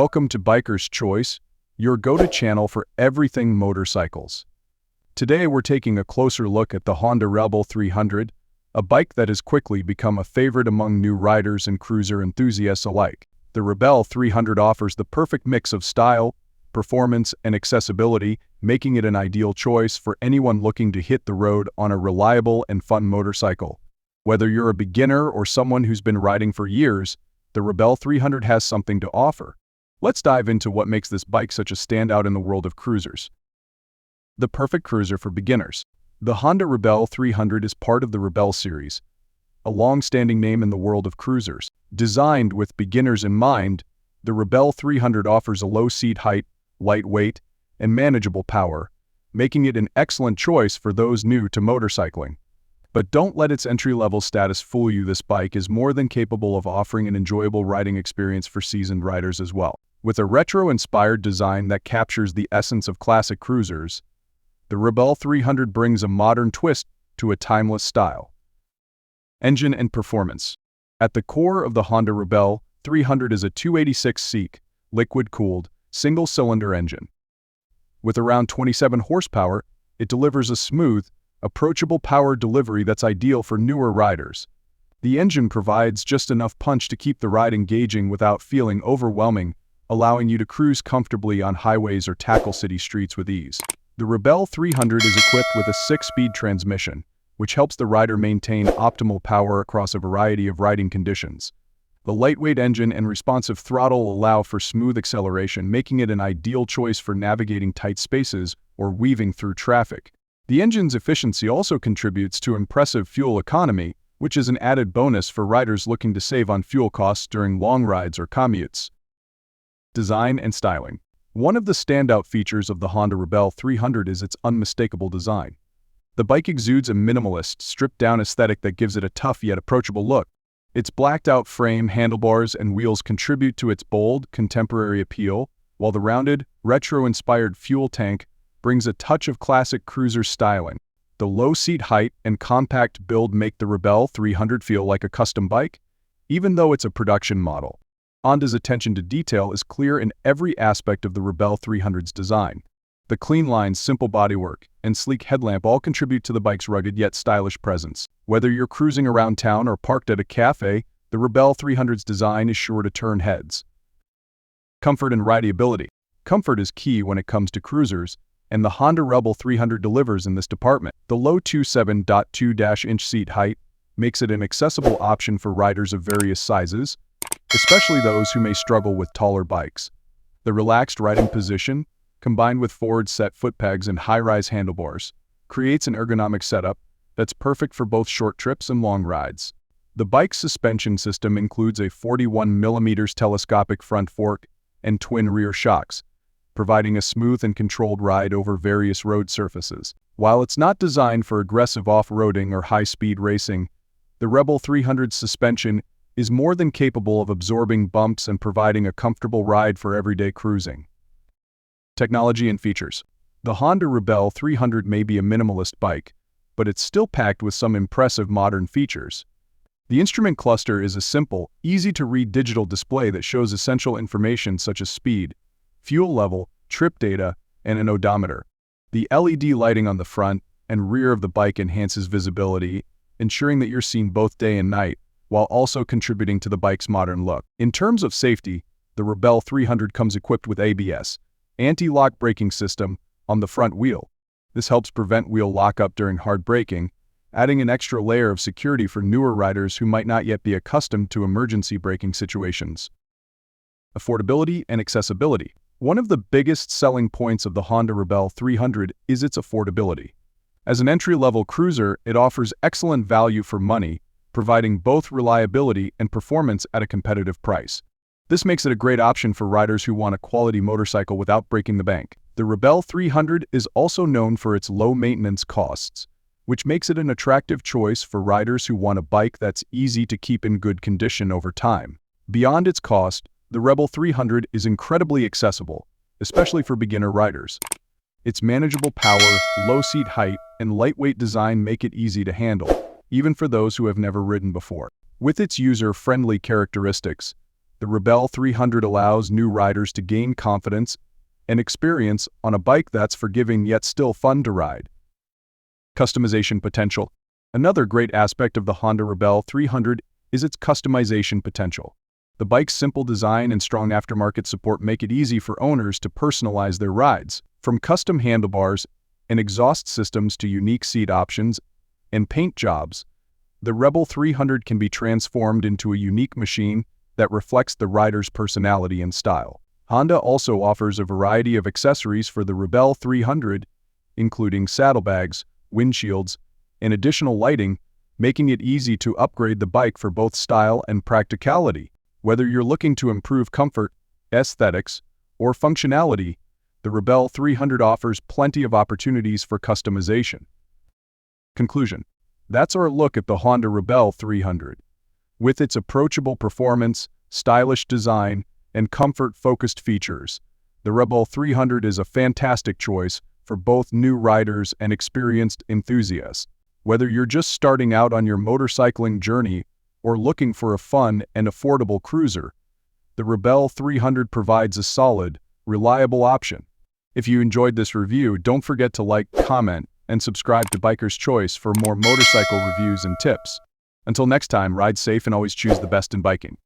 Welcome to Biker's Choice, your go-to channel for everything motorcycles. Today we're taking a closer look at the Honda Rebel 300, a bike that has quickly become a favorite among new riders and cruiser enthusiasts alike. The Rebel 300 offers the perfect mix of style, performance, and accessibility, making it an ideal choice for anyone looking to hit the road on a reliable and fun motorcycle. Whether you're a beginner or someone who's been riding for years, the Rebel 300 has something to offer. Let's dive into what makes this bike such a standout in the world of cruisers. The perfect cruiser for beginners. The Honda Rebel 300 is part of the Rebel series, a long-standing name in the world of cruisers. Designed with beginners in mind, the Rebel 300 offers a low seat height, lightweight, and manageable power, making it an excellent choice for those new to motorcycling. But don't let its entry-level status fool you. This bike is more than capable of offering an enjoyable riding experience for seasoned riders as well. With a retro-inspired design that captures the essence of classic cruisers, the Rebel 300 brings a modern twist to a timeless style. Engine and performance. At the core of the Honda Rebel 300 is a 286cc, liquid-cooled, single-cylinder engine. With around 27 horsepower, it delivers a smooth, approachable power delivery that's ideal for newer riders. The engine provides just enough punch to keep the ride engaging without feeling overwhelming, allowing you to cruise comfortably on highways or tackle city streets with ease. The Rebel 300 is equipped with a 6-speed transmission, which helps the rider maintain optimal power across a variety of riding conditions. The lightweight engine and responsive throttle allow for smooth acceleration, making it an ideal choice for navigating tight spaces or weaving through traffic. The engine's efficiency also contributes to impressive fuel economy, which is an added bonus for riders looking to save on fuel costs during long rides or commutes. Design and styling. One of the standout features of the Honda Rebel 300 is its unmistakable design. The bike exudes a minimalist, stripped-down aesthetic that gives it a tough yet approachable look. Its blacked-out frame, handlebars, and wheels contribute to its bold, contemporary appeal, while the rounded, retro-inspired fuel tank brings a touch of classic cruiser styling. The low seat height and compact build make the Rebel 300 feel like a custom bike, even though it's a production model. Honda's attention to detail is clear in every aspect of the Rebel 300's design. The clean lines, simple bodywork, and sleek headlamp all contribute to the bike's rugged yet stylish presence. Whether you're cruising around town or parked at a cafe, the Rebel 300's design is sure to turn heads. Comfort and rideability. Comfort is key when it comes to cruisers, and the Honda Rebel 300 delivers in this department. The low 27.2-inch seat height makes it an accessible option for riders of various sizes, especially those who may struggle with taller bikes. The relaxed riding position, combined with forward-set foot pegs and high-rise handlebars, creates an ergonomic setup that's perfect for both short trips and long rides. The bike's suspension system includes a 41mm telescopic front fork and twin rear shocks, providing a smooth and controlled ride over various road surfaces. While it's not designed for aggressive off-roading or high-speed racing, the Rebel 300's suspension is more than capable of absorbing bumps and providing a comfortable ride for everyday cruising. Technology and features. The Honda Rebel 300 may be a minimalist bike, but it's still packed with some impressive modern features. The instrument cluster is a simple, easy-to-read digital display that shows essential information such as speed, fuel level, trip data, and an odometer. The LED lighting on the front and rear of the bike enhances visibility, ensuring that you're seen both day and night, while also contributing to the bike's modern look. In terms of safety, the Rebel 300 comes equipped with ABS, anti-lock braking system, on the front wheel. This helps prevent wheel lockup during hard braking, adding an extra layer of security for newer riders who might not yet be accustomed to emergency braking situations. Affordability and accessibility. One of the biggest selling points of the Honda Rebel 300 is its affordability. As an entry-level cruiser, it offers excellent value for money, providing both reliability and performance at a competitive price. This makes it a great option for riders who want a quality motorcycle without breaking the bank. The Rebel 300 is also known for its low maintenance costs, which makes it an attractive choice for riders who want a bike that's easy to keep in good condition over time. Beyond its cost, the Rebel 300 is incredibly accessible, especially for beginner riders. Its manageable power, low seat height, and lightweight design make it easy to handle, even for those who have never ridden before. With its user-friendly characteristics, The Rebel 300 allows new riders to gain confidence and experience on a bike that's forgiving yet still fun to ride. Customization potential. Another great aspect of the Honda Rebel 300 is its customization potential. The bike's simple design and strong aftermarket support make it easy for owners to personalize their rides. From custom handlebars and exhaust systems to unique seat options and paint jobs, the Rebel 300 can be transformed into a unique machine that reflects the rider's personality and style. Honda also offers a variety of accessories for the Rebel 300, including saddlebags, windshields, and additional lighting, making it easy to upgrade the bike for both style and practicality. Whether you're looking to improve comfort, aesthetics, or functionality, the Rebel 300 offers plenty of opportunities for customization. Conclusion. That's our look at the Honda Rebel 300. With its approachable performance, stylish design, and comfort-focused features, the Rebel 300 is a fantastic choice for both new riders and experienced enthusiasts. Whether you're just starting out on your motorcycling journey or looking for a fun and affordable cruiser, the Rebel 300 provides a solid, reliable option. If you enjoyed this review, don't forget to like, comment, and subscribe to Biker's Choice for more motorcycle reviews and tips. Until next time, ride safe and always choose the best in biking.